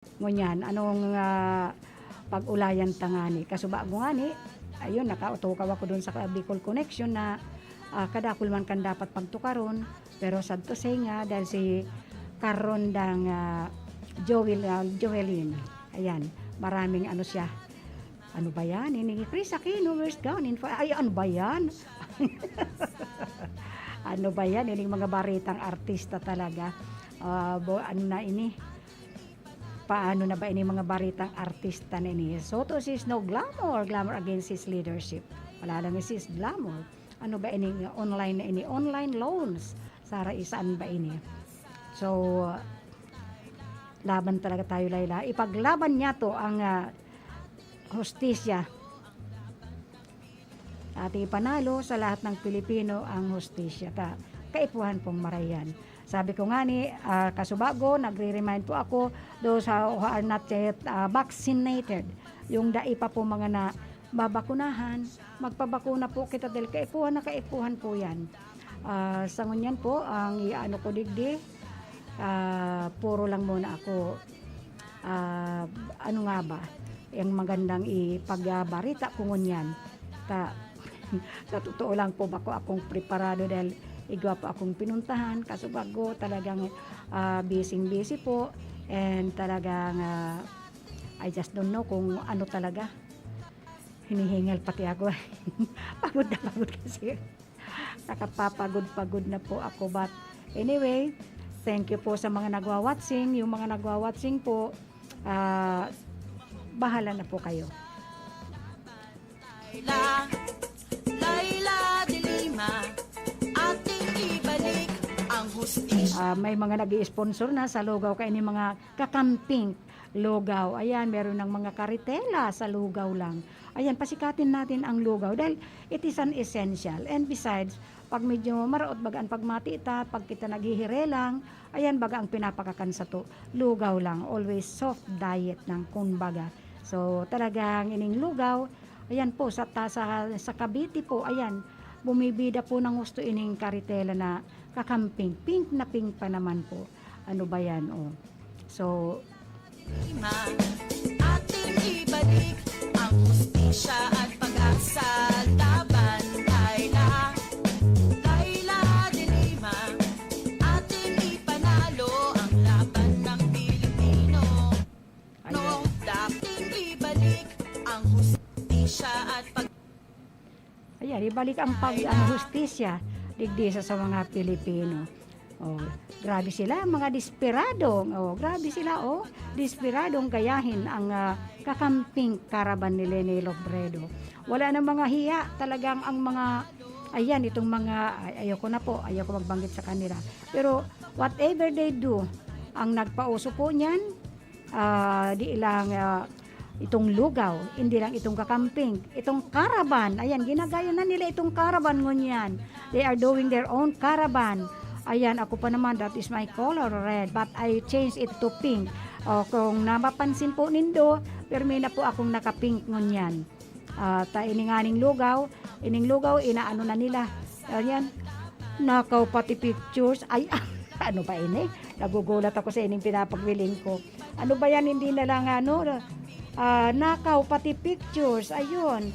ngunyan anong pag-ulayan tangani kasuba ko ngani ayun nakautukaw ako dun sa Bicol Connection na kadakul man kan dapat pagtukaron pero sad to say nga dahil si karon dang Joelyn ayan maraming ano siya ano ba yan ini Chris Aquino where's gone ay ano ba yan ano ba yan ini mga baritang artista talaga ano na ini paano na ba ini mga baritang artista na ini Soto sis no glamour against his leadership wala lang sis glamour ano ba ini online na ini online loans sara isaan ba ini so laban talaga tayo Layla ipaglaban niya to ang hustisya at ipanalo sa lahat ng Pilipino ang hustisya kaipuhan pong marayan. Sabi ko nga ni kasubago, nagre-remind po ako those who are not yet vaccinated. Yung dai pa po mga na babakunahan, magpabakuna po kita dahil kaipuhan po yan. Sa ngunyan po, ang iano ko digdi, puro lang muna ako, ano nga ba, yung magandang ipagbarita ko ngunyan. Sa totoo lang po bako akong preparado dahil igwa po akong pinuntahan kaso bago talagang busy po and talagang I just don't know kung ano talaga hinihingal pati ako pagod kasi nakapapagod na po ako but anyway thank you po sa mga nagwa-watching yung mga nagwa-watching po bahala na po kayo Layla de Lima ating ibalik ang hustisya. May mga nag-i-sponsor na sa Lugaw kaya ni mga kakamping Lugaw. Ayan, meron ng mga karitela sa Lugaw lang. Ayan, pasikatin natin ang Lugaw dahil it is an essential. And besides, pag medyo maraot bagaan pagmati ita, pag kita naghihirelang, ayan baga ang pinapakakan sa to. Lugaw lang, always soft diet ng kumbaga. So talagang ining Lugaw, ayan po sa Cavite po, ayan bumibida po ng gusto ining karitela na kakamping, pink na pink pa naman po. Ano ba yan oh. So ating ibalik ang hustisya at pag-asa laban Layla de Lima ating ipanalo ang laban ng Pilipino no dating ibalik ang hustisya at ayan, ibalik ang hustisya digdi sa mga Pilipino. Oh, grabe sila, mga desperado. Oh, grabe sila, oh. Desperadong gayahin ang kakamping karaban ni Leni Robredo. Wala na mga hiya, talagang ang mga ayan, itong mga ayoko magbanggit sa kanila. Pero whatever they do, ang nagpauso po niyan, di ilang itong Lugaw, hindi lang itong kakamping, itong caravan, ayan, ginagaya na nila itong caravan ngunyan. They are doing their own caravan. Ayan, ako pa naman, that is my color red, but I changed it to pink. O, kung napapansin po nindo, permi na po akong nakapink ngunyan. Ining Lugaw, inaano na nila. Ayan, nakaw pati pictures, ay, ano ba ini? Nagugulat ako sa ining pinapagwiling ko. Ano ba yan, hindi na lang nakaw pati pictures ayun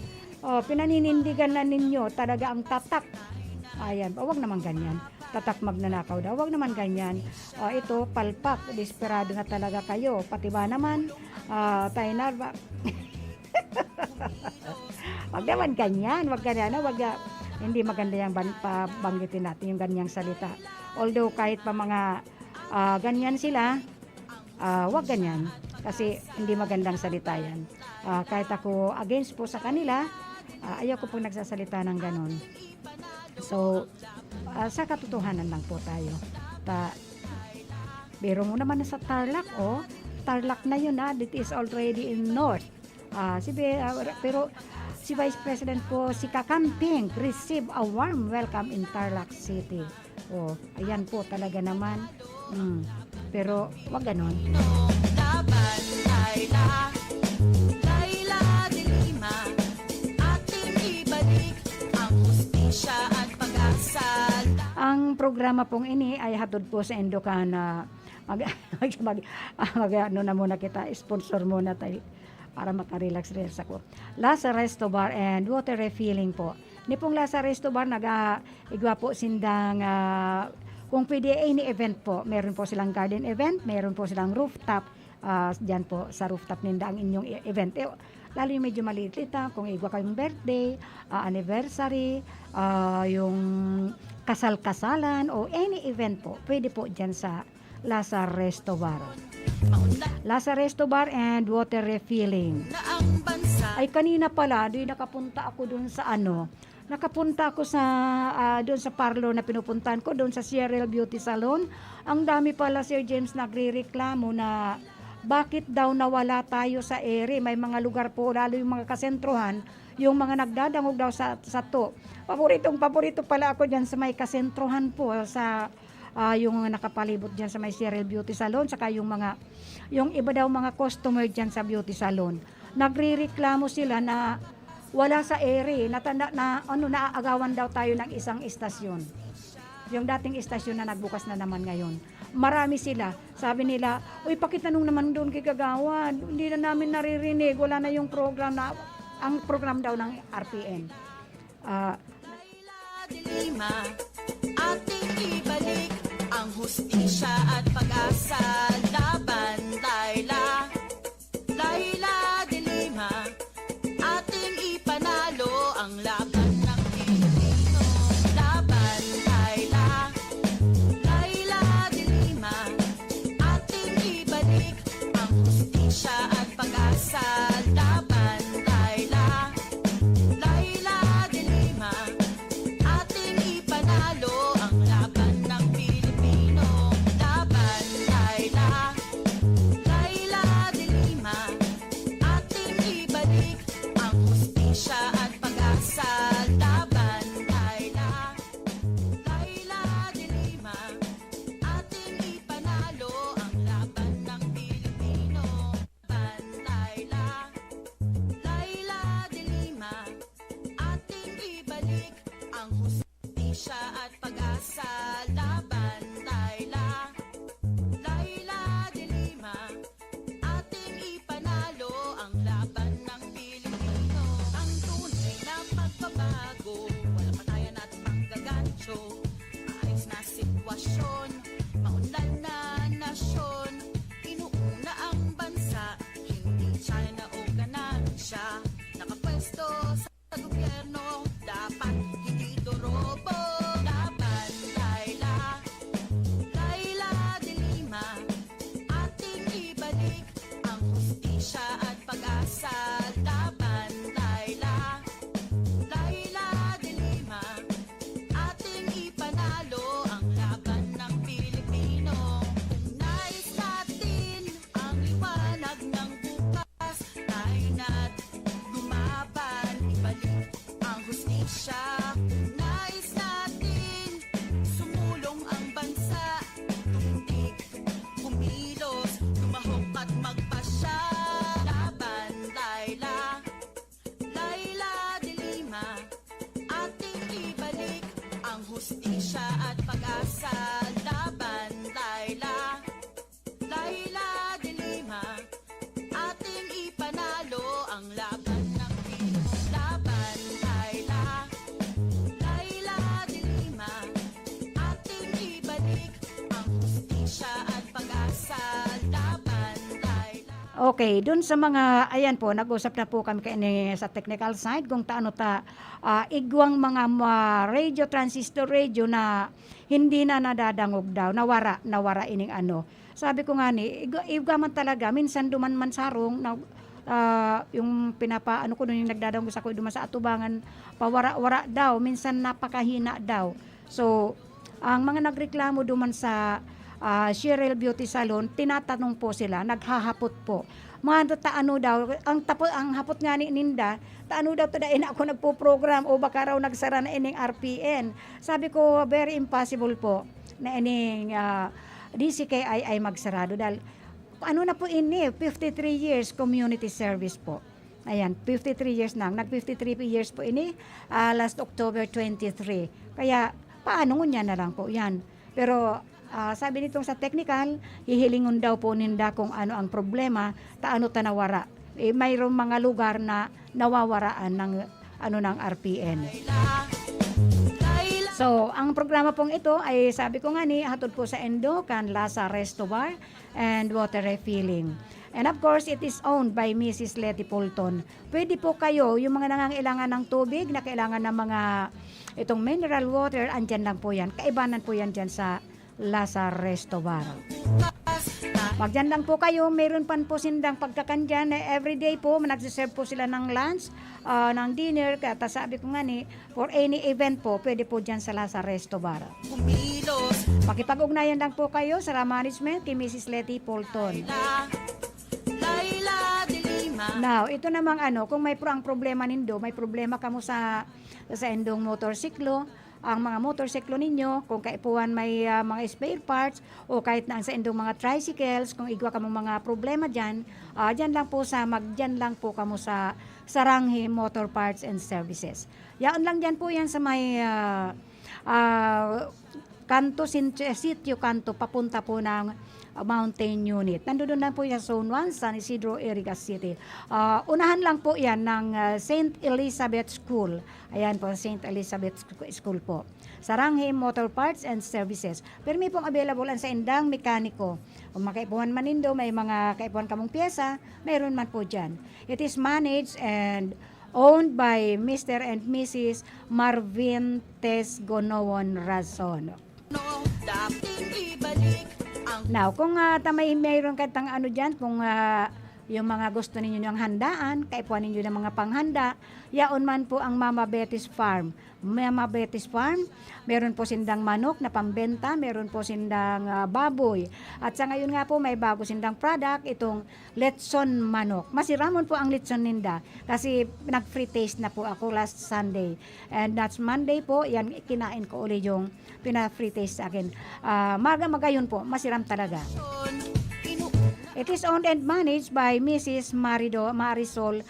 pinaninindigan na ninyo talaga ang tatak ayan wag naman ganyan tatak magnanakaw daw wag naman ganyan ito palpak desperado na talaga kayo pati ba naman tayo na wag naman ganyan hindi maganda yung banggitin natin yung ganyang salita although kahit pa mga ganyan sila wag ganyan kasi hindi magandang salita yan. Kahit ako against po sa kanila, ayaw ko po nagsasalita ng ganon. So, sa katotohanan lang po tayo. Biro mo naman sa Tarlac, Tarlac na yun it is already in North. Pero si Vice President po, si Kakamping, receive a warm welcome in Tarlac City. Ayan po talaga naman. Pero wag ganon. Layla de Lima ating ibalik ang hustisya at pag-asa. Ang programa pong ini ay hatod po sa Endocana mag, mag, ano na muna kita, sponsor muna tayo para makarelax-relax ako. Lasa Resto Bar and water refilling po. Ni pong Lasa Resto Bar, igwa po sindang, kung pwede any event po, meron po silang garden event, meron po silang rooftop, dyan po sa rooftop ninda ang inyong event. Lalo yung medyo maliit kung igwa kayong birthday, anniversary, yung kasal-kasalan o any event po, pwede po dyan sa Lasa Resto Bar. Lasa Resto Bar and water refilling. Na ang bansa Ay kanina pala, nakapunta ako dun sa nakapunta ako sa doon sa parlor na pinupuntahan ko, doon sa Cheryl Beauty Salon. Ang dami pala, Sir James, nagrereklamo na bakit daw nawala tayo sa ere. May mga lugar po, lalo yung mga kasentruhan, yung mga nagdadangog daw sa to. Paborito pala ako dyan sa may kasentruhan po, sa yung nakapalibot dyan sa may Cheryl Beauty Salon, saka yung iba daw mga customer dyan sa beauty salon. Nagrereklamo sila na wala sa ere, naaagawan daw tayo ng isang istasyon. Yung dating istasyon na nagbukas na naman ngayon. Marami sila. Sabi nila, uy, pakitanong naman doon kay Kagawad. Hindi na namin naririnig. Wala na yung program ang program daw ng RPN. Layla de Lima, ating ibalik ang hustisya at pag-asa. Laban, Layla. Layla de Lima, ating ipanalo ang laban ng Pilipino. Laban, Layla. Layla de Lima, ating ibalik ang hustisya at pag-asa. Laban, Layla. Layla de Lima, ating ipanalo ang laban ng Pilipino. Laban, Layla. Layla de Lima, ating ibalik ang hustisya at pag-asa. Laban, Layla. Layla de Lima, ating ipanalo ang laban ng Pilipino. Laban, Layla. Layla de Lima, ating ibalik ang hustisya at pag-asa. Laban, Layla. Layla de Lima, ating ipanalo ang laban ng Pilipino. Ang tunay na pagbabago, walang patayan at manggagancho. Maayos na sitwasyon, maunlad na nasyon. Inuuna ang bansa, hindi China o ganansya. Nakapwesto sa gobyerno, dapat hindi dorobo. Laban, Layla. Layla de Lima, ating ibalik ang hustisya at pag-asa. Laban, Layla. Layla de Lima, ating ipanalo ang laban ng Pilipino. Kung nais natin ang liwanag ng bukas, tayo na't lumaban, ibalik ang hustisya. Kung nais natin sumulong ang bansa, tumindig, kumilos, tumahok at magpasya. Laban, Layla. Layla de Lima, ating ibalik ang hustisya at pag-asa. Laban, Layla. Layla de Lima, ating ipanalo ang laban ng Pilipino. Laban, Layla. Layla de Lima, ating ibalik ang hustisya at pag-asa. Laban, Layla. Okay, dun sa mga, ayan po, nag-usap na po kami sa technical side kung taano igwang mga radio, transistor radio na hindi na nadadangog daw, nawara ining Sabi ko nga igwa man talaga, minsan duman man sarong, yung yung nagdadangog sa ko duman sa atubangan, pawara-wara daw, minsan napakahina daw. So, ang mga nagreklamo duman sa Cheryl Beauty Salon, tinatanong po sila, naghahapot po. Mga taano daw, ang hapot nga ni Ninda, taano daw tadain ako nagpo-program o baka raw nagsara na ining RPN. Sabi ko, very impossible po na ining DCKI ay magsarado dahil na po 53 years community service po. Ayan, 53 years nag-53 years po last October 23. Kaya paano ngunya na lang po yan. Pero sabi nitong sa technical, hihilingon daw po ninda kung ano ang problema, taano tanawara. Mayroong mga lugar na nawawaraan ng ng RPN. So, ang programa pong ito ay sabi ko nga hatod po sa Endo, Canlasa Resto Bar and water refilling. And of course, it is owned by Mrs. Letty Polton. Pwede po kayo, yung mga nangangailangan ng tubig, na kailangan ng mga itong mineral water, andyan lang po yan. Kaibanan po yan dyan sa Lasa Resto Bar. Magdyan lang po kayo, meron po sindang pagkakandyan na everyday po, nagsiserve po sila ng lunch, ng dinner, kaya sabi ko nga for any event po, pwede po dyan sa Lasa Resto Bar. Makipag-ugnayan lang po kayo sa management kay Mrs. Letty Polton. Now, ito namang kung may ang problema nindo, may problema kamo sa endong motorsiklo, ang mga motorsiklo ninyo, kung kaipuan may mga spare parts, o kahit na sa endong mga tricycles, kung igwa kamo mga problema dyan, dyan lang po kamo sa Saranghe Motor Parts and Services. Yaon lang dyan po yan sa may sitio kanto, papunta po ng Mountain Unit. Nandoon lang po yan sa Zone 1, San Isidro, Iriga City. Unahan lang po yan ng St. Elizabeth School. Ayan po, St. Elizabeth School po. Saranghe Motor Parts and Services. Pero may pong available sa indang mekaniko. Kung makaipuhan man nindo, may mga kaipuhan kamong pyesa, mayroon man po dyan. It is managed and owned by Mr. and Mrs. Marvin Tess Gonowon Razon. Now, kung mayroon katang dyan, kung yung mga gusto ninyo ng handaan, kaipuan ninyo ng mga panghanda, yaon man po ang Mama Betty's Farm. Mama Betty's Farm, meron po sindang manok na pambenta, meron po sindang baboy. At sa ngayon nga po, may bago sindang product, itong Letson manok. Masiramon po ang Letson ninda, kasi nag-free taste na po ako last Sunday. And that's Monday po, yan kinain ko ulit yung pina-free taste sa akin. Magayon po, masiram talaga. It is owned and managed by Mrs. Marisol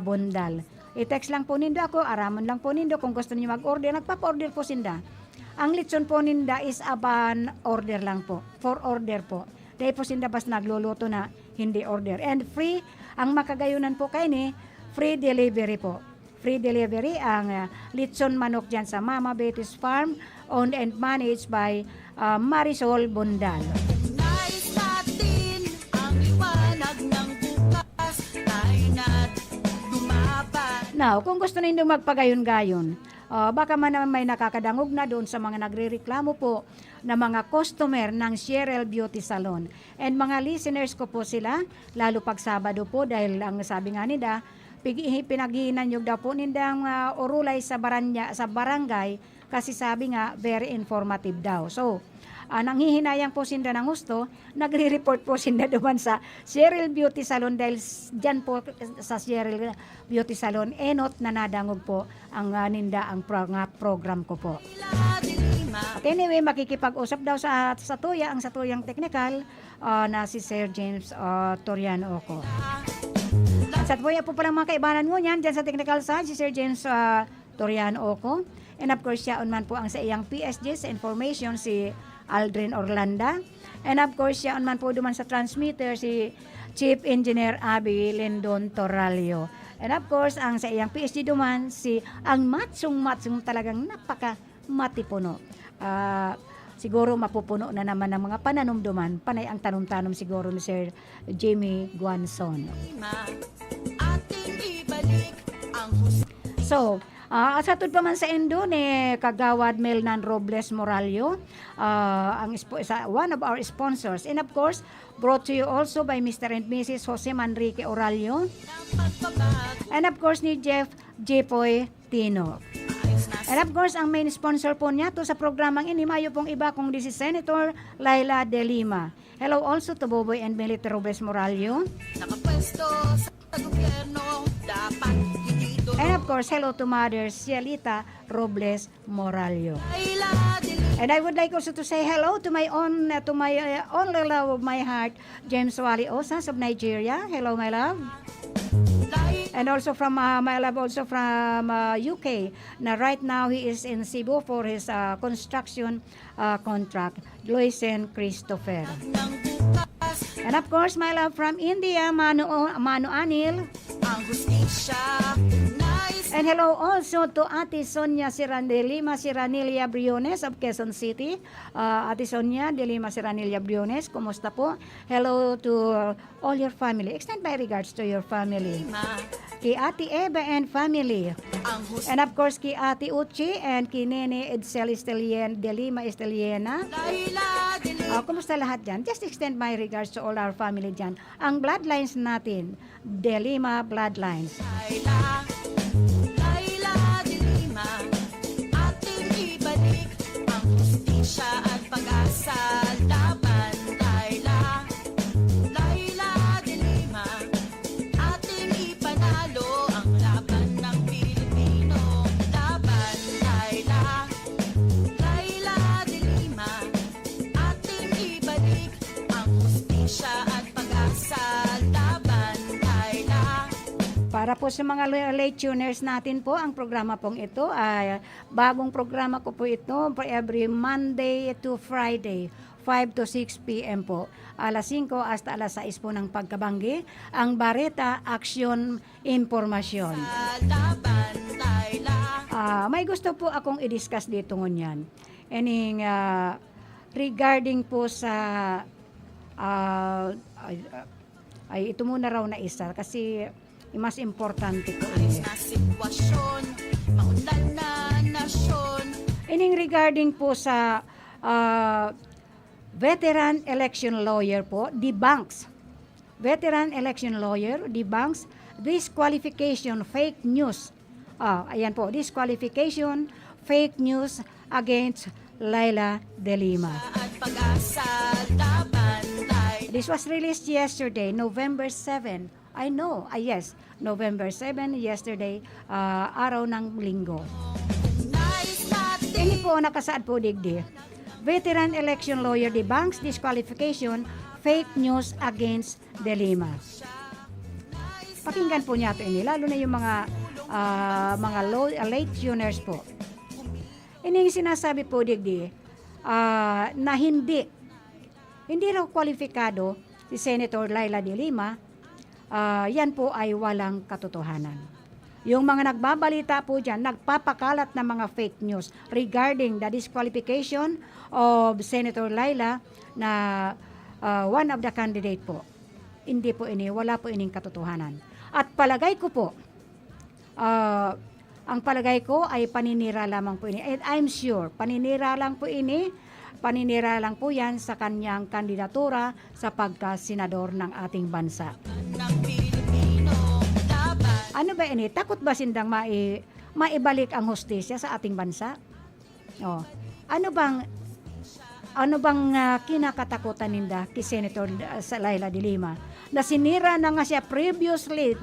Bondal. I-text lang po nindo ako, aramon lang po nindo kung gusto niyo mag-order, nagpapa-order po sinda. Ang litson po ninda is aban order lang po, for order po. Dahil po sinda bas nagluluto na hindi order. And free, ang makagayunan po kayo free delivery po. Free delivery ang litson manok dyan sa Mama Betty's Farm, owned and managed by Marisol Bondal. Now, kung gusto niyo magpagayon-gayon, baka man naman may nakakadangog na doon sa mga nagrereklamo po na mga customer ng Cheryl Beauty Salon. And mga listeners ko po sila, lalo pag Sabado po, dahil ang sabi nga nila, pinaghihinan nyo daw po nindang urulay sa barangay, kasi sabi nga, very informative daw. So, nanghihinayang po sinda ng gusto, nagre-report po sinda duman sa Cheryl Beauty Salon, dahil dyan po sa Cheryl Beauty Salon, enot na nadangog po ang ninda ang program ko po. At anyway, makikipag-usap daw sa tuya, ang sa tuyang technical na si Sir James Toriano Oco. At sa tuya po palang mga kaibanan mo yan, dyan sa technical side, si Sir James Toriano Oco. And of course, siya man po ang sa iyang PSG sa information, si Aldrin Orlanda. And of course, siya man po duman sa transmitter, si Chief Engineer Abby Lindon Torralio. And of course, ang sa iyang PSG duman, ang matsong talagang napaka-matipuno. Siguro mapupuno na naman ng mga pananumduman, panay ang tanong-tanong siguro ni Sir Jimmy Guanzon. So, asatod pa man sa endo ni Kagawad Melnan Robles Moralio, one of our sponsors. And of course, brought to you also by Mr. and Mrs. Jose Manrique Oralio. And of course, ni Jeff Jepoy Tino. And of course, ang main sponsor po niya to sa programang ini, mayo pong iba kung this is Senator Laila De Lima. Hello also to Boboy and Melite Robles Moralio. Nakapwesto sa gobyerno, dapat hindi. And of course, hello to Mother Cielita Robles Moralio. And I would like also to say hello to my only love of my heart, James Wally Osas of Nigeria. Hello, my love. And also from my love also from UK. Na right now he is in Cebu for his construction contract. Luisen Christopher. ng bukas, And of course, my love from India, Manu Anil. ang hustisya, nais And hello also to Ate Sonia de Lima Siranilia Briones of Quezon City. Ate Sonia de Lima Siranilia Briones, kumusta po? Hello to all your family. Extend my regards to your family. ma, Kay Ate Eva and family. ang And of course, kay Ate Uchi and kay Nene Edsel de Lima Esteliena. Laila, Dili, Kumusta lahat dyan? Just extend my regards to all our family dyan. Ang bloodlines natin, De Lima Bloodlines. Laila, Laila, Dilima, ating ibalik ang hustisya at pag-asa laban. Laila, Laila, Dilima, ating ipanalo ang laban ng Pilipino. Laban, Laila, Laila, Dilima, ating ibalik ang hustisya at pag-asa laban. Laila, Para po sa mga late tuners natin po, ang programa pong ito ay bagong programa ko po ito for every Monday to Friday, 5 to 6 p.m. po. Alas 5 hasta alas 6 po ng pagkabanggi. Ang Bareta Aksyon Impormasyon. laban, Laila. May gusto po akong i-discuss dito ngunyan. Ening regarding po sa ay ito muna raw na isa kasi mas importante po Ayos ini. na sitwasyon, maunlad na nasyon. Ining regarding po sa veteran election lawyer po, debunks. Veteran election lawyer debunks disqualification fake news. Ayan po, disqualification fake news against Laila De Lima. At pag-asa laban, Laila. This was released yesterday, November 7. I know, yes, November 7, yesterday, araw ng linggo. Nais natin Ini po nakasaad po digdi. Veteran election lawyer debunks disqualification fake news against De Lima. Pakinggan po niya ito ini, lalo na yung mga late tuners po. Ini yung sinasabi po digdi na hindi raw kwalifikado si Senator Laila De Lima. Yan po ay walang katotohanan. Yung mga nagbabalita po dyan, nagpapakalat ng mga fake news regarding the disqualification of Senator Laila na one of the candidate po. Hindi po ini, wala po ining katotohanan. At palagay ko po, ang palagay ko ay paninira lamang po ini. And I'm sure, paninira lang po yan sa kanyang kandidatura sa pagka-senador ng ating bansa. ng Pilipino laban. Ano ba ini? Takot ba sindang maibalik ang hustisya sa ating bansa? Ano bang kinakatakutan ninda kay Senator sa Laila De Lima? Na sinira na nga siya previously,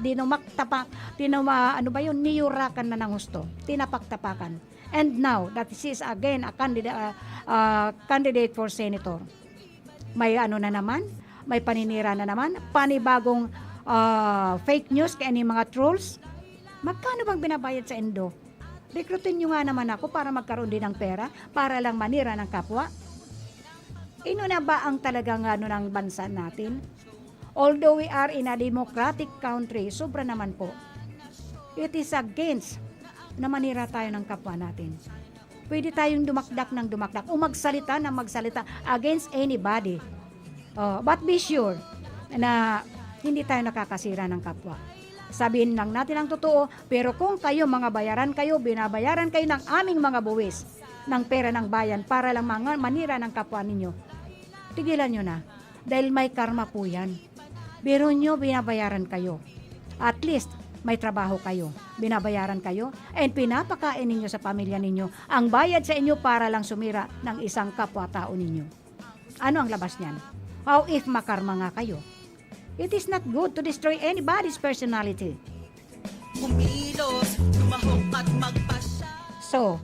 niyurakan na ng husto, tinapaktapakan. And now that she is again a candidate for senator. May may paninira na naman, panibagong fake news kaya ni mga trolls. Magkano bang binabayad sa Indo? Rekrutin nyo nga naman ako para magkaroon din ng pera, para lang manira ng kapwa. Ino na ba ang talagang ng bansa natin? Although we are in a democratic country, sobra naman po. It is against na manira tayo ng kapwa natin. Pwede tayong dumakdak ng dumakdak o magsalita ng magsalita against anybody. But be sure na hindi tayo nakakasira ng kapwa. Sabihin lang natin ang totoo, pero kung kayo binabayaran kayo ng aming mga buwis ng pera ng bayan para lang manira ng kapwa ninyo, tigilan nyo na. Dahil may karma po yan. Biro nyo, binabayaran kayo. At least, may trabaho kayo, binabayaran kayo, and pinapakain ninyo sa pamilya ninyo ang bayad sa inyo para lang sumira ng isang kapwa-tao ninyo. Ano ang labas niyan? How if makarma nga kayo? It is not good to destroy anybody's personality. Kumilos, lumahok at magpasya. So,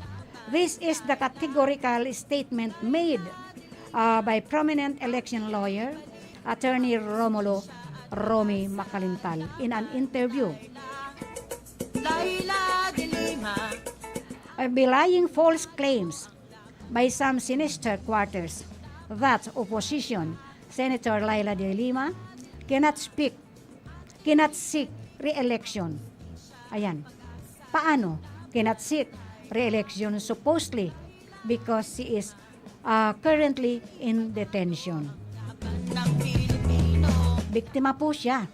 this is the categorical statement made by prominent election lawyer, Attorney Romy Macalintal in an interview. Laila De Lima, Belying false claims by some sinister quarters that opposition, Senator Laila de Lima, cannot seek re-election. Ayan. Paano? Cannot seek re-election supposedly because she is currently in detention. ng Pilipino. Biktima po siya.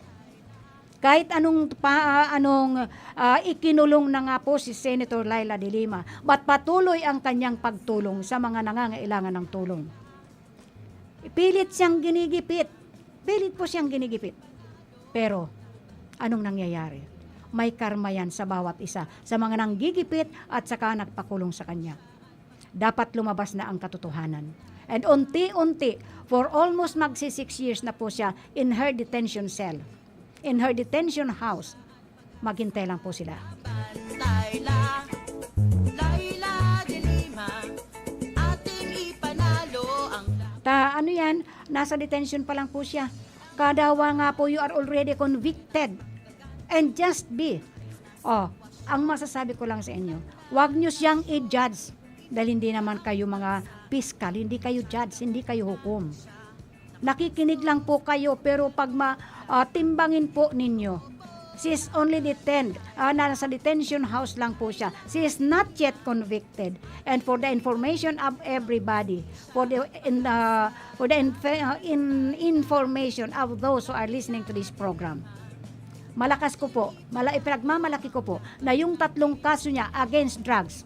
Kahit anong ikinulong na nga po si Senator Laila de Lima, ba't patuloy ang kanyang pagtulong sa mga nangangailangan ng tulong. Pilit siyang ginigipit. Pilit po siyang ginigipit. Pero, anong nangyayari? May karma yan sa bawat isa, sa mga nanggigipit at saka nagpakulong sa kanya. Dapat lumabas na ang katotohanan. And unti-unti, for almost magsi 6 years na po siya in her detention cell, in her detention house. Maghintay lang po sila. Laila, Laila de Lima, ating ipanalo ang Ano yan, nasa detention pa lang po siya. Kadawa nga po, you are already convicted. And just be. Ang masasabi ko lang sa inyo, huwag nyo siyang i-judge. Dahil hindi naman kayo mga piskal, hindi kayo judge, hindi kayo hukom. Nakikinig lang po kayo, pero pag timbangin po ninyo, she is only detained, nasa detention house lang po siya. She is not yet convicted. And for the information of everybody, for the information of those who are listening to this program, malakas ko po, ipinagmamalaki ko po, na yung 3 kaso niya against drugs,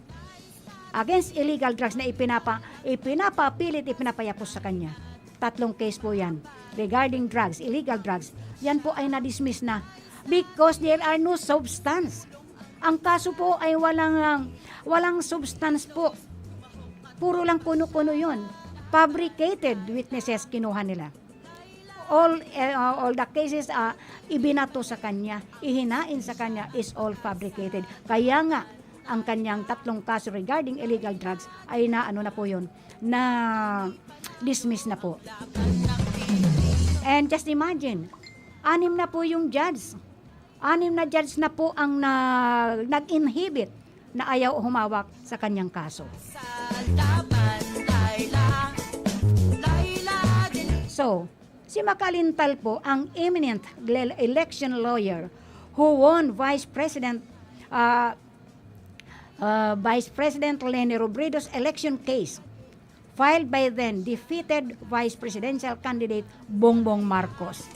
against illegal drugs na ipinapapilit, ipinapayapos sa kanya. 3 case po yan regarding drugs, illegal drugs. Yan po ay na-dismiss na because there are no substance. Ang kaso po ay walang substance po. Puro lang kuno-kuno yun. Fabricated witnesses kinuha nila. All the cases ibinato sa kanya, ihinain sa kanya is all fabricated. Kaya nga, ang kanyang 3 kaso regarding illegal drugs ay na dismiss na po. And just imagine, 6 na po yung judge. 6 na judge na po ang nag-inhibit na ayaw humawak sa kanyang kaso. sa laban. Laila, Laila de Lima. So, si Makalintal po ang eminent election lawyer who won Vice President Leni Robredo's election case filed by then defeated Vice Presidential candidate Bongbong Marcos.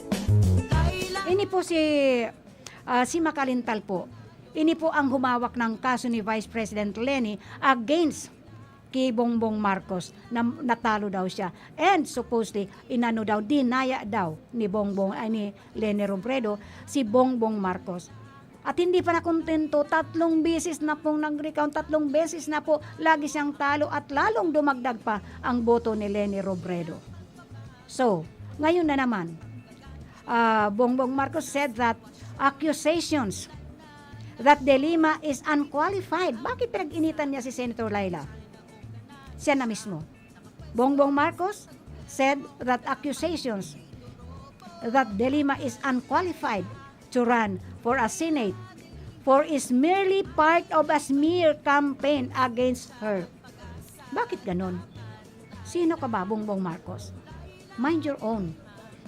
Ini po si Makalintal po. Ini po ang humawak ng kaso ni Vice President Leni against kay Bongbong Marcos na natalo daw siya. And supposedly, dinaya daw ni Leni Robredo si Bongbong Marcos. At hindi pa nakontento, 3 beses na pong nag-recount, 3 beses na po lagi siyang talo at lalong dumagdag pa ang boto ni Leni Robredo. So, ngayon na naman, Bongbong Marcos said that accusations that De Lima is unqualified. Bakit pinag-initan niya si Senator Laila? Siya na mismo. Bongbong Marcos said that accusations that De Lima is unqualified to run for a Senate for is merely part of a smear campaign against her. Bakit ganon? Sino ka ba, Bongbong Marcos? Mind your own.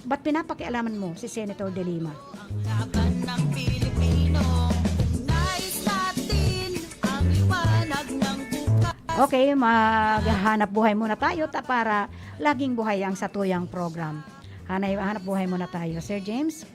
Ba't pinapakialaman mo si Senator De Lima? Ang laban ng Pilipino, nais natin ang liwanag ng bukas. Okay, maghanap buhay muna tayo para laging buhay ang satuyang program. Hanap buhay muna tayo. Sir James?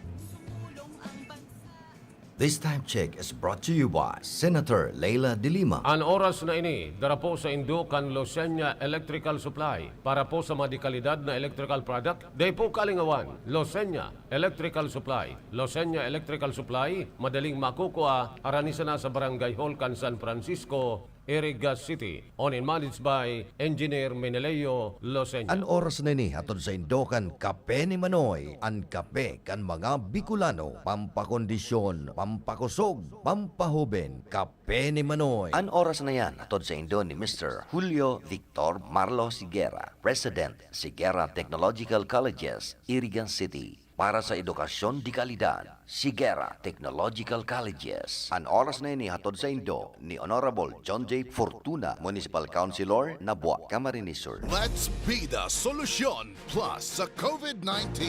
This time check is brought to you by Senator Laila de Lima. Ang oras na ini, dara po sa Indukan Losenya Electrical Supply para po sa mga dekalidad na electrical product. Day po kalingawan, Losenya Electrical Supply. Losenya Electrical Supply, madaling makukuha, aranisa na sa Barangay Holcan, San Francisco, Iriga City. Owned and managed by Engineer Meneleo Losenya. Ang oras na ini hatod sa Indukan Kape ni Manoy. Ang kape kan mga Bicolano. Pampakondisyon, pampakusog, pampahuben. Kape ni Manoy. Ang oras na yan atod sa Indo ni Mr. Julio Victor Marlo Sigera, President, Sigera Technological Colleges, Irigan City. para sa edukasyon di kalidad. Sigera Technological Colleges. Ang oras na ini hatod sa Indo ni Honorable John J. Fortuna, Municipal Councilor, Nabua, Camarines Sur. Let's be the solution plus sa COVID-19.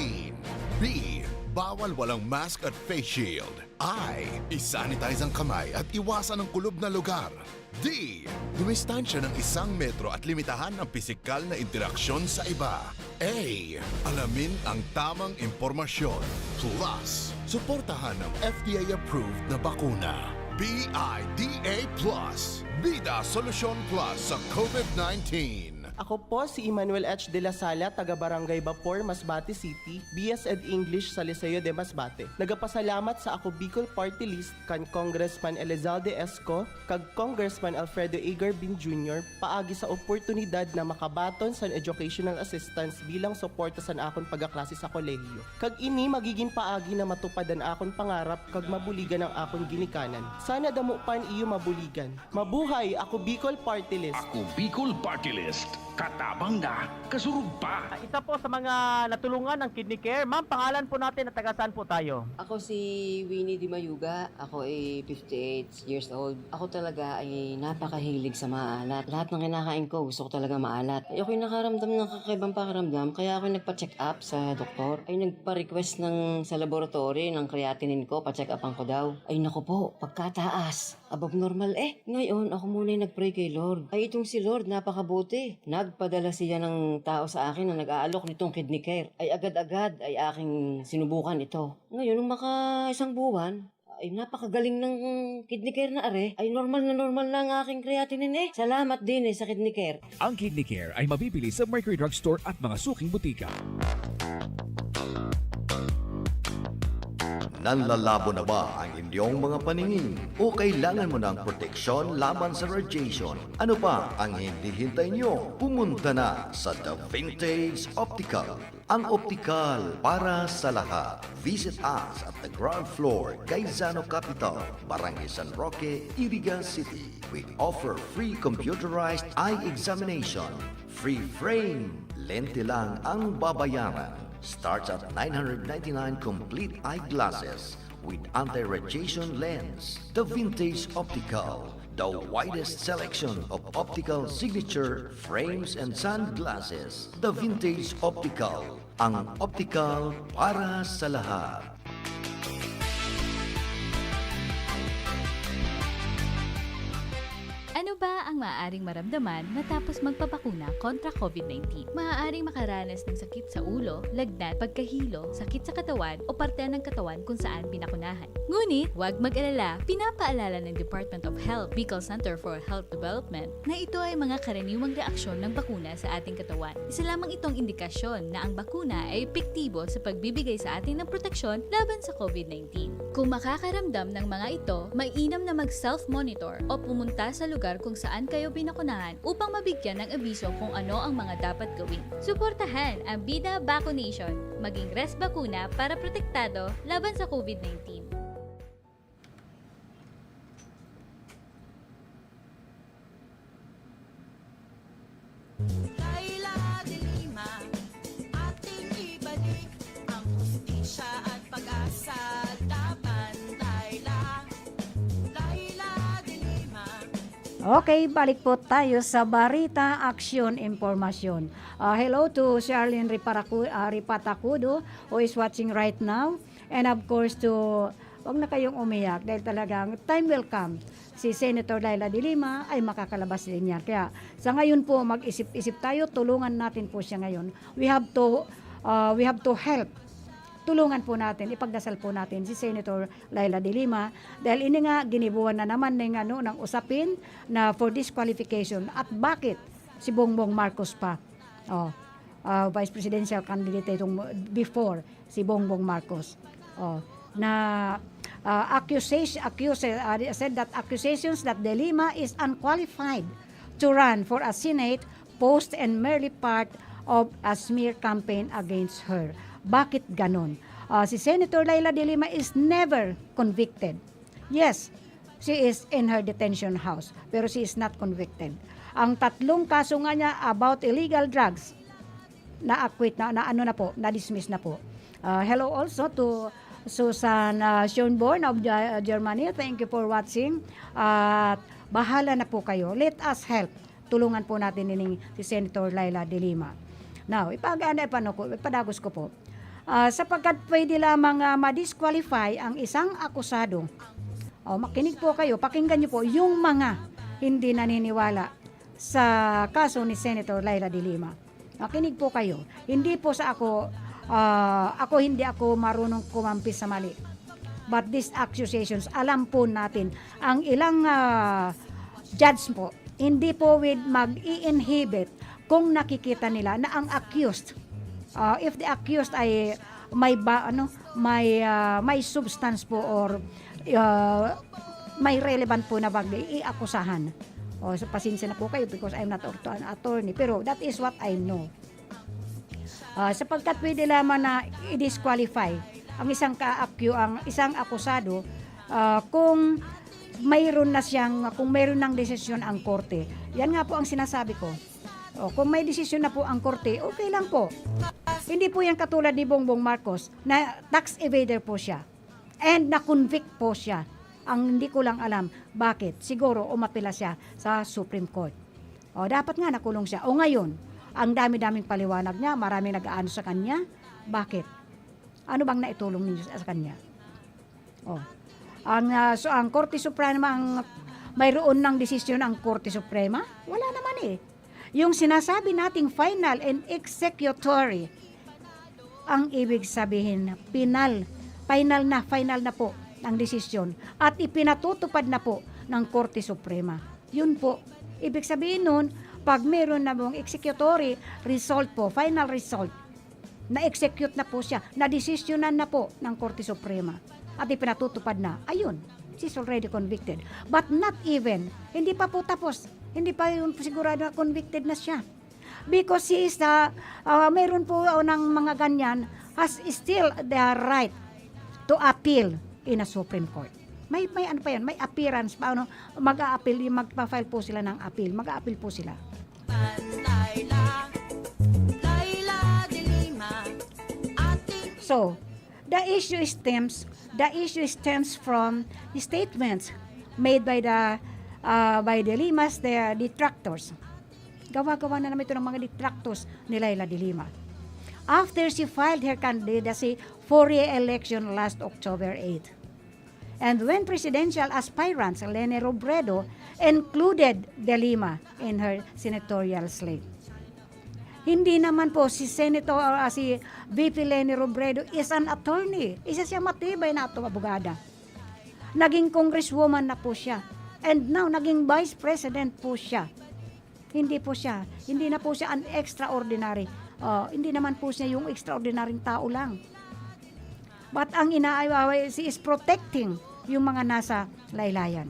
B. Bawal walang mask at face shield. I. Isanitize ang kamay at iwasan ang kulob na lugar. D. Dumistansya ng 1 metro at limitahan ang pisikal na interaksyon sa iba. A. Alamin ang tamang impormasyon. Plus, suportahan ang FDA-approved na bakuna. BIDA Plus. Bida Solusyon Plus sa COVID-19. Ako po si Emmanuel H. De La Sala, taga Barangay Bapor, Masbate City, BS Ed English sa Liceo de Masbate. Nagapasalamat sa ako Bicol Party List kan Congressman Elizalde Esco kag Congressman Alfredo A. Garbin Jr. paagi sa oportunidad na makabaton sa educational assistance bilang suporta sa akon pagaklase sa kolehiyo. Kag ini magiging paagi na matupadan akon pangarap kag mabuligan ang akon ginikanan. Sana damo pan iyo mabuligan. Mabuhay ako Bicol Party List. Ako Bicol Party List. Katabang na, kasurug pa. Isa po sa mga natulungan ng Kidney Care. Ma'am, pangalan po natin at taga saan po tayo? Ako si Winnie Di Mayuga. Ako ay 58 years old. Ako talaga ay napakahilig sa maalat. Lahat ng kinakain ko, gusto ko talaga maalat. Ako'y nakaramdam ng kakaibang pakiramdam, kaya ako nagpa-check up sa doktor. Ay nagpa-request sa laboratory ng creatinine ko, pa-check upan ko daw. Ay naku po, pagkataas, above normal Ngayon, ako muna yung nag-pray kay Lord. Ay itong si Lord, napakabuti. Nagpadala siya ng tao sa akin na nag-aalok nitong Kidney Care. Ay agad-agad ay aking sinubukan ito. Ngayon, nung maka-1 buwan, ay napakagaling ng Kidney Care na ay normal na ang aking creatinine Salamat din sa Kidney Care. Ang Kidney Care ay mabibili sa Mercury Drugstore at mga suking butika. Nanlalabo na ba ang inyong mga paningin? O kailangan mo ng proteksyon laban sa radiation? Ano pa ang hindi hintay nyo? Pumunta na sa The Vintage Optical. Ang optical para sa lahat. Visit us at the ground floor, Gaisano Capital, Barangay San Roque, Irigan City. We offer free computerized eye examination. Free frame. Lente lang ang babayaran. Starts at 999 complete eyeglasses with anti-radiation lens. The Vintage Optical, the widest selection of optical signature frames and sunglasses. The Vintage Optical, ang optical para sa lahat. Ano ba ang maaaring maramdaman matapos magpapakuna kontra COVID-19? Maaaring makaranas ng sakit sa ulo, lagnat, pagkahilo, sakit sa katawan o parte ng katawan kung saan pinakunahan. Ngunit, huwag mag-alala, pinapaalala ng Department of Health, Bicol Center for Health Development, na ito ay mga karaniwang reaksyon ng bakuna sa ating katawan. Isa lamang itong indikasyon na ang bakuna ay epektibo sa pagbibigay sa atin ng proteksyon laban sa COVID-19. Kung makakaramdam ng mga ito, mainam na mag-self-monitor o pumunta sa lugar kung saan kayo binakunahan upang mabigyan ng abiso kung ano ang mga dapat gawin. Suportahan ang Bida Vaccination, maging res bakuna para protektado laban sa COVID-19. Laila de Lima, ating ibalik ang hustisya at pag-asa. Laban, Laila de Lima. Okay, balik po tayo sa Barita Action Information. Hello to Charlene Ripatacudo who is watching right now. And of course to, huwag na kayong umiyak dahil talagang time will come. Si Senator Laila de Lima ay makakalabas din yan. Kaya sa ngayon po mag-isip-isip tayo, tulungan natin po siya ngayon. We have to help. Tulungan po natin, ipagdasal po natin si Senator Laila de Lima dahil ini nga ginibuan na naman ng usapin na for disqualification. At bakit si Bongbong Marcos pa? Vice Presidential candidate itong before si Bongbong Marcos. Said that accusations that de Lima is unqualified to run for a Senate post and merely part of a smear campaign against her. Bakit ganon? Si Senator Laila de Lima is never convicted. Yes, she is in her detention house, pero she is not convicted. Ang 3 kaso nga niya about illegal drugs, na-acquit na dismiss na po. Hello also to Susan Schoenborn of Germany. Thank you for watching. At bahala na po kayo. Let us help. Tulungan po natin ini si Senator Laila de Lima. Now, ipadagos ko po. Sapagkat pwede lamang ma-disqualify ang isang akusado. Makinig po kayo, pakinggan niyo po yung mga hindi naniniwala sa kaso ni Senator Laila de Lima. Makinig po kayo. Hindi po sa hindi ako marunong kumampi sa mali. But these accusations, alam po natin, ang ilang judge po, hindi po mag-i-inhibit kung nakikita nila na ang accused, if the accused ay may substance po or may relevant po na bagay i-akusahan. So pasensya na po kayo because I'm not an attorney, pero that is what I know. Sapagkat pwede lamang na i-disqualify ang isang akusado kung mayroon ng desisyon ang korte. Yan nga po ang sinasabi ko. Kung may desisyon na po ang korte, okay lang po. Hindi po yan katulad ni Bongbong Marcos na tax evader po siya and na-convict po siya. Ang hindi ko lang alam bakit. Siguro umapila siya sa Supreme Court. Dapat nga nakulong siya. Ngayon, ang dami-daming paliwanag niya, maraming nag-aano sa kanya. Bakit? Ano bang naitulong ninyo sa kanya? Ang Korte Suprema, mayroon ng desisyon ang Korte Suprema? Wala naman eh. Yung sinasabi nating final and executory, ang ibig sabihin, final na po ang desisyon at ipinatutupad na po ng Korte Suprema. Yun po. Ibig sabihin nun, pag meron na mong executory result po, final result, na-execute na po siya, na-desisyonan na po ng Korte Suprema at ipinatutupad na, ayun, she's already convicted. But not even, hindi pa po tapos, hindi pa yung sigurado na convicted na siya. Because he is meron po ng mga ganyan, has still the right to appeal in a Supreme Court. May ano pa yan, may appearance pa, mag-a-appeal, magpa-file po sila ng appeal, mag-a-appeal po sila. So, the issue stems from the statements made by the Limas, the detractors. Gawa-gawa na naman ito ng mga detractors ni Laila de Lima. After she filed her candidacy for re-election last October 8. And when presidential aspirants Leni Robredo included de Lima in her senatorial slate. Hindi naman po si VP Leni Robredo is an attorney. Isa siya matibay na abogada. Naging congresswoman na po siya. And now, naging vice president po siya. Hindi na po siya an extraordinary. Hindi naman po siya yung extraordinary tao lang. But ang inaaway, she is protecting yung mga nasa laylayan.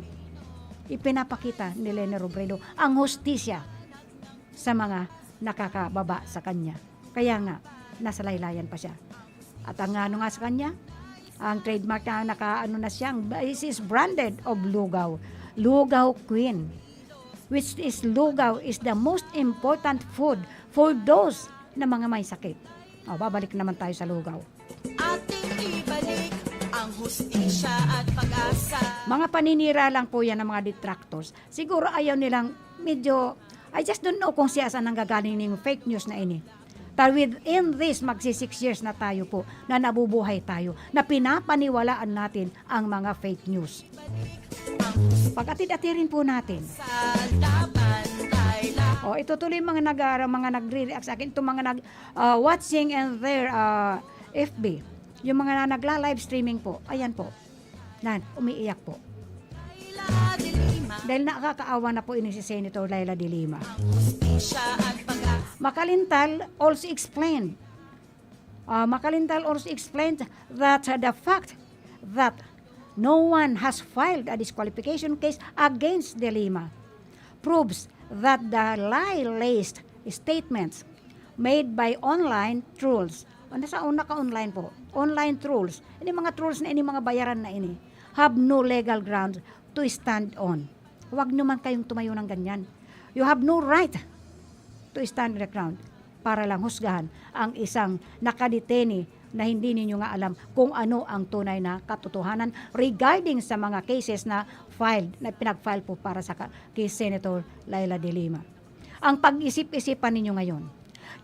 Ipinapakita ni Leni Robredo ang hustisya sa mga nakakababa sa kanya. Kaya nga, nasa laylayan pa siya. At ang ano nga sa kanya, ang trademark na na siya, she is branded of Lugaw. Lugaw Queen. Which is Lugaw is the most important food for those na mga may sakit. Babalik naman tayo sa Lugaw. Ating ibalik ang hustisya at pag-asa. Mga paninira lang po yan ng mga detractors. Siguro ayaw nilang medyo, I just don't know kung siya saan nanggagaling ng fake news na ini. But within this, magsi 6 years na tayo po, na nabubuhay tayo, na pinapaniwalaan natin ang mga fake news. Pag-atid-atirin po natin. Ito tuloy mga nagre-react sa akin, itong mga watching and their FB. Yung mga nagla-live streaming po, ayan po, umiiyak po. Dahil nakakaawa na po ini si Senator Laila de Lima. Makalintal also explained that the fact that no one has filed a disqualification case against de Lima proves that the lie-laced statements made by online trolls, nasa una ka online po, online trolls, ini mga trolls na ini mga bayaran na ini, have no legal grounds to stand on. Huwag naman kayong tumayo ng ganyan. You have no right to stand on the ground para lang husgahan ang isang nakadeteni na hindi ninyo nga alam kung ano ang tunay na katotohanan regarding sa mga cases na pinag-file po para sa kay Senator Laila de Lima. Ang pag-isip-isipan ninyo ngayon,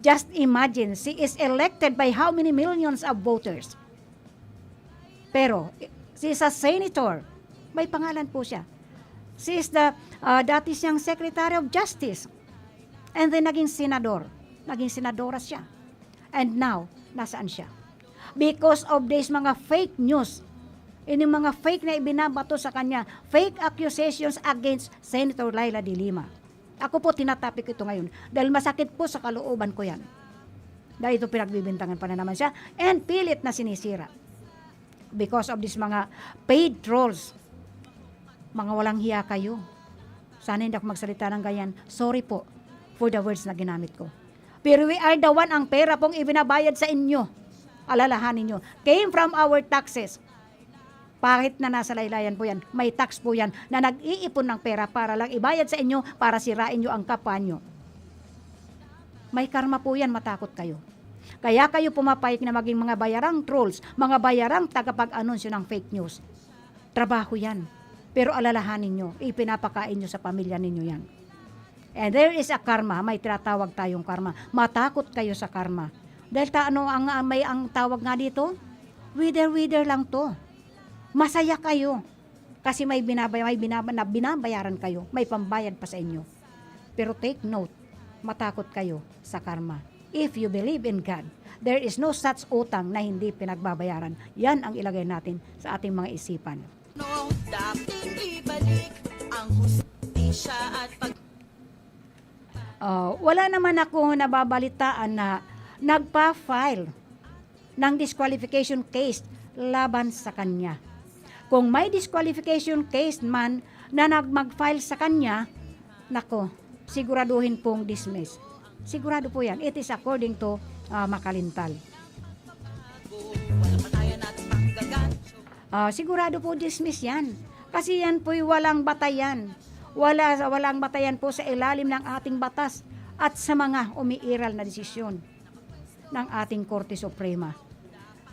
just imagine, she is elected by how many millions of voters? Pero, she is a senator. May pangalan po siya. She is the dati siyang Secretary of Justice. And then naging senador. Naging senadora siya. And now, nasaan siya? Because of these mga fake news, yung mga fake na ibinabato sa kanya, fake accusations against Senator Laila de Lima. Ako po tinatapik ito ngayon dahil masakit po sa kalooban ko yan. Dahil ito pinagbibintangan pa na naman siya and pilit na sinisira. Because of these mga paid trolls. Mga walang hiya kayo. Sana hindi ako magsalita ng ganyan. Sorry po for the words na ginamit ko. Pero we are the one, ang pera pong ibinabayad sa inyo. Alalahanin nyo. Came from our taxes. Kahit na nasa laylayan po yan, may tax po yan na nag-iipon ng pera para lang ibayad sa inyo para sirain nyo ang kapwa nyo. May karma po yan, matakot kayo. Kaya kayo pumapayag na maging mga bayarang trolls, mga bayarang tagapag-anunsyo ng fake news. Trabaho yan. Pero alalahanin nyo, ipinapakain nyo sa pamilya ninyo yan. And there is a karma, may tinatawag tayong karma. Matakot kayo sa karma. Dahil ang tawag nga dito, wither lang to. Masaya kayo. Kasi may binabayaran kayo. May pambayad pa sa inyo. Pero take note, matakot kayo sa karma. If you believe in God, there is no such utang na hindi pinagbabayaran. Yan ang ilagay natin sa ating mga isipan. Nung dating ibalik ang hustisya at Wala naman ako nababalitaan na nagpa-file ng disqualification case laban sa kanya. Kung may disqualification case man na mag-file sa kanya, nako, siguraduhin pong dismiss. Sigurado po yan. It is according to Makalintal. Sigurado po dismiss yan. Kasi yan po'y walang batayan. Walang batayan po sa ilalim ng ating batas at sa mga umiiral na desisyon ng ating Korte Suprema.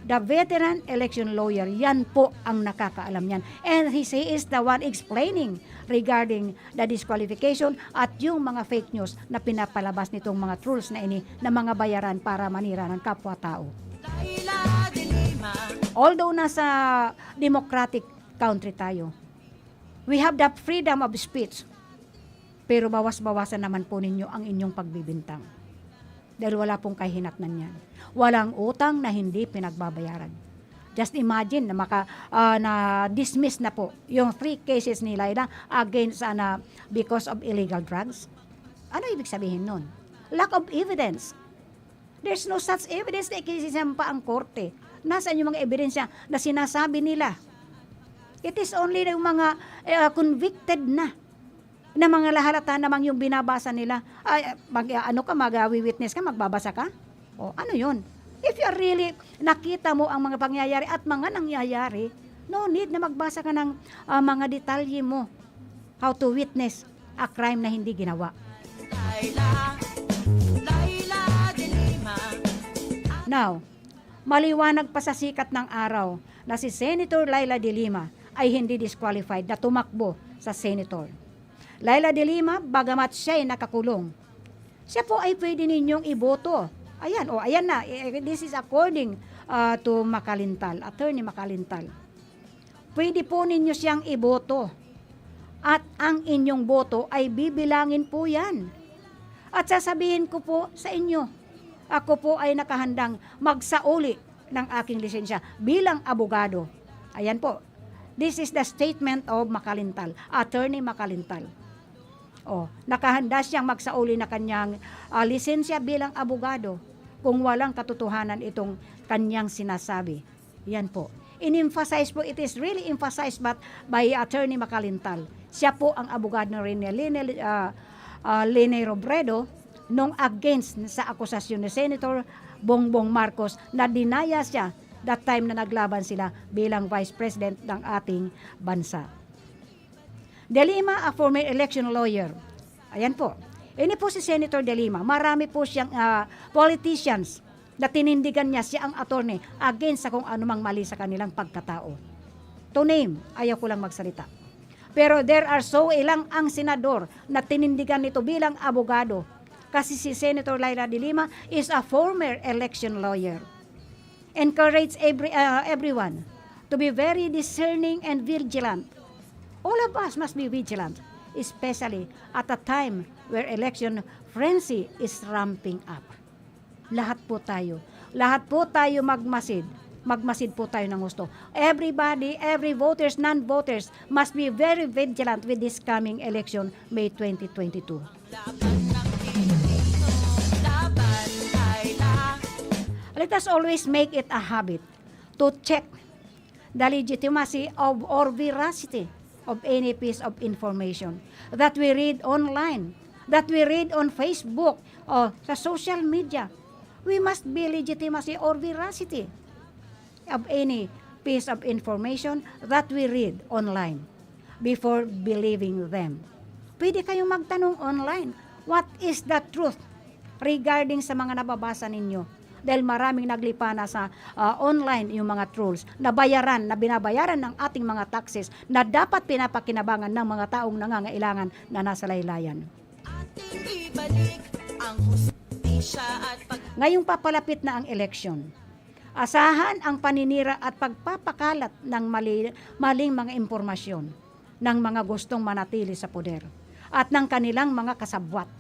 The veteran election lawyer, yan po ang nakakaalam yan. And he is the one explaining regarding the disqualification at yung mga fake news na pinapalabas nitong mga trolls na ini na mga bayaran para manira ng kapwa-tao. Although nasa democratic country tayo, we have the freedom of speech. Pero bawas-bawasan naman po ninyo ang inyong pagbibintang. Dahil wala pong kahinatnan yan. Walang utang na hindi pinagbabayaran. Just imagine na dismiss na po yung 3 cases ni Laila against because of illegal drugs. Ano ibig sabihin nun? Lack of evidence. There's no such evidence na ikisisampa ang korte. Nasaan yung mga ebidensya na sinasabi nila? It is only yung mga convicted na mga lahalata namang yung binabasa nila. Mag-witness ka, magbabasa ka? O ano yun? If you really nakita mo ang mga pangyayari at mga nangyayari, no need na magbasa ka ng mga detalye mo. How to witness a crime na hindi ginawa. Now, maliwanag pa sa sikat ng araw na si Senator Laila de Lima ay hindi disqualified na tumakbo sa senator. Laila de Lima, bagamat siya ay nakakulong, siya po ay pwede ninyong iboto. Ayan na. This is according to Makalintal, Attorney Makalintal. Pwede po ninyo siyang iboto. At ang inyong boto ay bibilangin po yan. At sasabihin ko po sa inyo, ako po ay nakahandang magsauli ng aking lisensya bilang abogado. Ayan po. This is the statement of Makalintal, Attorney Makalintal. Nakahanda siyang magsauli na kanyang lisensya bilang abogado kung walang katotohanan itong kanyang sinasabi. Yan po. In-emphasize po, it is really emphasized by Attorney Makalintal. Siya po ang abogado rin ni Lene Robredo nung against sa akusasyon ni Senator Bongbong Marcos na dinaya siya that time na naglaban sila bilang Vice President ng ating bansa. De Lima, a former election lawyer. Ayan po. Ini po si Senator De Lima. Marami po siyang politicians na tinindigan niya siya ang attorney against sa kung anumang mali sa kanilang pagkatao. To name, ayaw ko lang magsalita. Pero there are so ilang ang senador na tinindigan nito bilang abogado kasi si Senator Laila de Lima is a former election lawyer. Encourage everyone to be very discerning and vigilant. All of us must be vigilant, especially at a time where election frenzy is ramping up. Lahat po tayo magmasid po tayo ng gusto. Everybody, every voters, non-voters must be very vigilant with this coming election, May 2022. Let us always make it a habit to check the legitimacy of or veracity of any piece of information that we read online, that we read on Facebook or sa social media. We must be legitimacy or veracity of any piece of information that we read online before believing them. Pwede kayong magtanong online, what is the truth regarding sa mga nababasa ninyo? Dahil maraming naglipa na sa online yung mga trolls na binabayaran ng ating mga taxes na dapat pinapakinabangan ng mga taong nangangailangan na nasa laylayan. Ating ibalik ang hustisya at Ngayong papalapit na ang eleksyon, asahan ang paninira at pagpapakalat ng maling mga impormasyon ng mga gustong manatili sa poder at ng kanilang mga kasabwat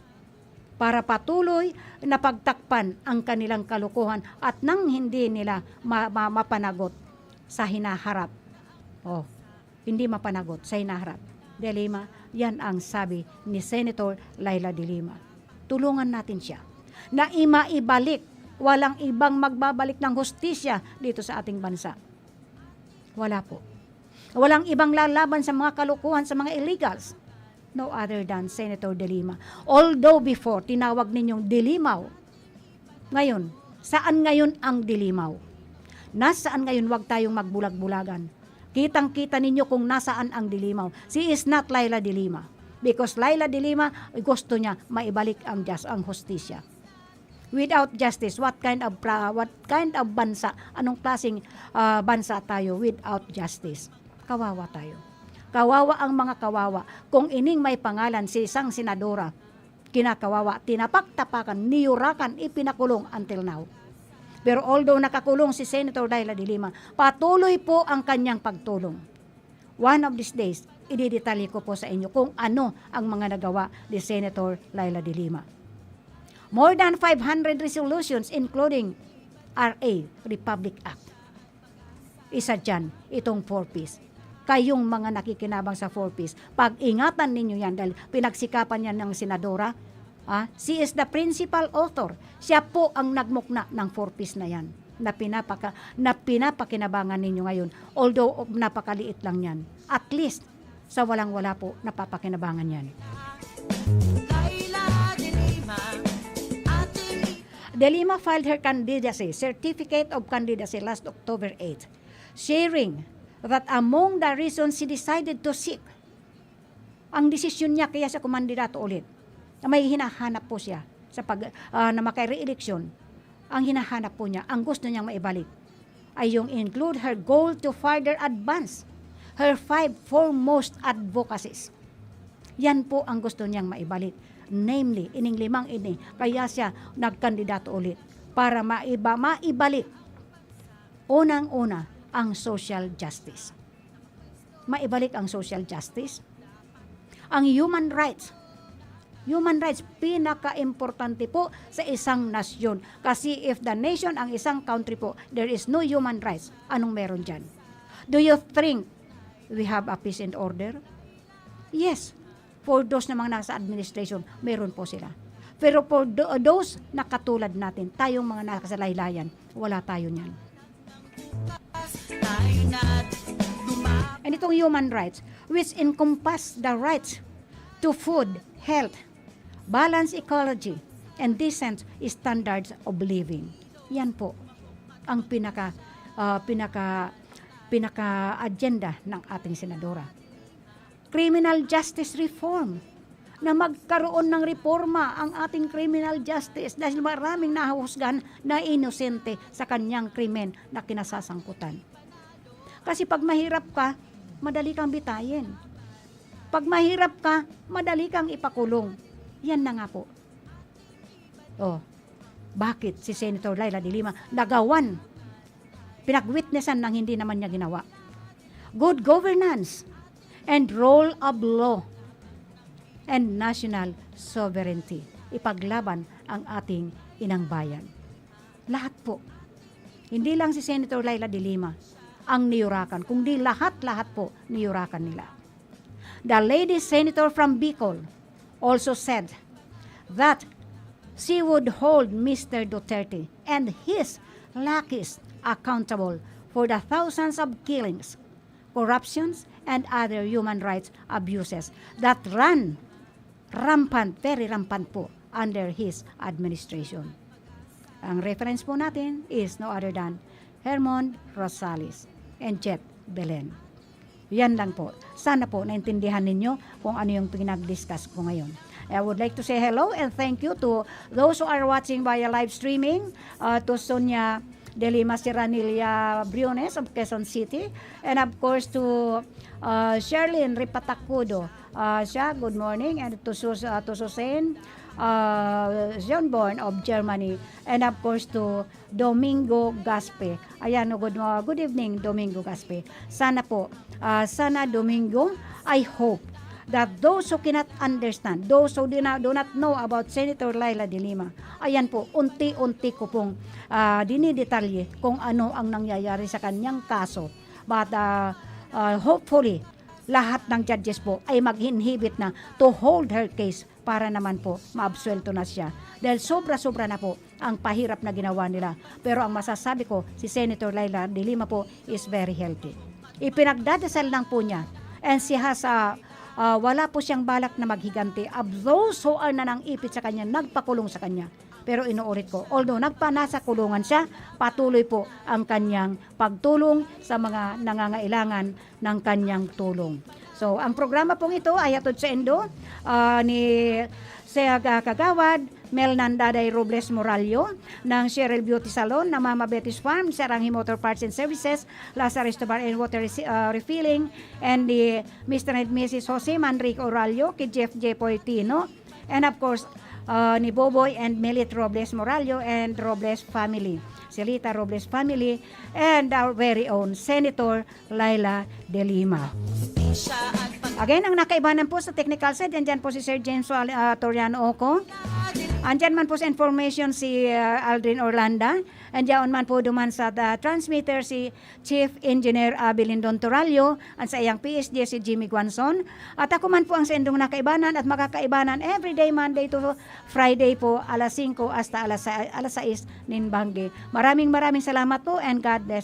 para patuloy na pagtakpan ang kanilang kalukuhan at nang hindi nila mapanagot sa hinaharap. Hindi mapanagot sa hinaharap. De Lima, yan ang sabi ni Senator Laila de Lima. Tulungan natin siya na maibalik. Walang ibang magbabalik ng hustisya dito sa ating bansa. Wala po. Walang ibang lalaban sa mga kalukuhan, sa mga illegals. No other than Senator de Lima. Although before, tinawag ninyong Dilimaw. Ngayon, saan ngayon ang Dilimaw? Nasaan ngayon? Wag tayong magbulag-bulagan. Kitang-kita ninyo kung nasaan ang Dilimaw. She is not Laila de Lima. Because Laila de Lima, gusto niya maibalik ang hustisya. Without justice, what kind of bansa, anong klaseng bansa tayo without justice? Kawawa tayo. Kawawa ang mga kawawa. Kung ining may pangalan si isang senadora, kinakawawa, tinapaktapakan, niyurakan, ipinakulong until now. Pero although nakakulong si Senator Laila de Lima, patuloy po ang kanyang pagtulong. One of these days, ididetalye ko po sa inyo kung ano ang mga nagawa ni Senator Laila de Lima. More than 500 resolutions including RA, Republic Act. Isa dyan, itong 4Ps. Kayong mga nakikinabang sa 4Ps, pag-ingatan ninyo yan dahil pinagsikapan yan ng senadora. She is the principal author. Siya po ang nagmukna ng 4Ps na yan na pinapakinabangan ninyo ngayon. Although napakaliit lang yan. At least, sa walang-wala po, napapakinabangan yan. De Lima filed her candidacy, certificate of candidacy last October 8, sharing that among the reasons she decided to seek, ang desisyon niya kaya sa kumandidato ulit, na may hinahanap po siya na maka-re-eleksyon, ang hinahanap po niya, ang gusto niyang maibalik, ay yung include her goal to further advance her 5 foremost advocacies. Yan po ang gusto niyang maibalik. Namely, ining 5 ini, kaya siya nagkandidato ulit para maibalik unang-una ang social justice. Maibalik ang social justice. Ang human rights. Human rights, pinaka-importante po sa isang nasyon. Kasi if the nation, ang isang country po, there is no human rights, anong meron dyan? Do you think we have a peace and order? Yes. For those na mga nasa administration, meron po sila. Pero for those na katulad natin, tayong mga nasa laylayan, wala tayo niyan. And itong human rights, which encompass the rights to food, health, balanced ecology, and decent standards of living. Yan po ang pinaka-agenda ng ating senadora. Criminal justice reform, na magkaroon ng reforma ang ating criminal justice dahil maraming nahusgan na inosente sa kanyang krimen na kinasasangkutan. Kasi pag mahirap ka, madali kang bitayin. Pag mahirap ka, madali kang ipakulong. Yan na nga po. Oh, bakit si Senator Laila de Lima nagawan, pinag-witnessan ng hindi naman niya ginawa? Good governance and rule of law and national sovereignty. Ipaglaban ang ating inang bayan. Lahat po. Hindi lang si Senator Laila de Lima ang niyurakan, kundi lahat-lahat po niyurakan nila. The lady senator from Bicol also said that she would hold Mr. Duterte and his lackeys accountable for the thousands of killings, corruptions, and other human rights abuses that run rampant, very rampant po, under his administration. Ang reference po natin is no other than Hermon Rosales and Jet Belen. Yan lang po. Sana po naintindihan ninyo kung ano yung pinag-discuss ko ngayon. I would like to say hello and thank you to those who are watching via live streaming, to Sonia de Lima Serranilla Briones of Quezon City, and of course to Sherlyn Ripatacudo. Siya, good morning, and to Susan John Born of Germany, and of course to Domingo Gaspe. Ayan, good evening, Domingo Gaspe. Sana po, sana Domingo, I hope that those who cannot understand, those who do not know about Senator Laila de Lima, ayan po, unti-unti ko pong dinidetalye kung ano ang nangyayari sa kanyang kaso. But hopefully, lahat ng judges po ay mag-inhibit na to hold her case para naman po maabsuelto na siya. Dahil sobra-sobra na po ang pahirap na ginawa nila. Pero ang masasabi ko, si Senator Laila de Lima po is very healthy. Ipinagdadasal lang po niya, and she has wala po siyang balak na maghiganti of those who are nanangipit sa kanya, nagpakulong sa kanya. Pero inuulit ko, although nasa kulungan siya, patuloy po ang kanyang pagtulong sa mga nangangailangan ng kanyang tulong. So, ang programa pong ito ay hatod sa endo ni Seaga Kagawad, Mel Nandaday Robles Morallo, ng Cheryl Beauty Salon, ng Mama Betty's Farm, Saranghi Motor Parts and Services, Lazarus Bar and Water Refilling, and the Mr. and Mrs. Jose Manrique Orallo, kay Jeff J. Poitino, and of course, ni Boboy and Melit Robles Morallo and Robles family, Celita Robles family, and our very own Senator Laila de Lima. Again, ang nakaibanan po sa technical side, andyan po si Sir James Toriano Oco. Andyan man po sa information si Aldrin Orlanda. Andyan man po duman sa transmitter si Chief Engineer Abilindon Torallo at sa iyang PSD si Jimmy Guanzon. At ako man po ang sa indong nakaibanan at makakaibanan everyday Monday to Friday po alas 5 hasta alas 6 nin Bangge. Maraming salamat po and God bless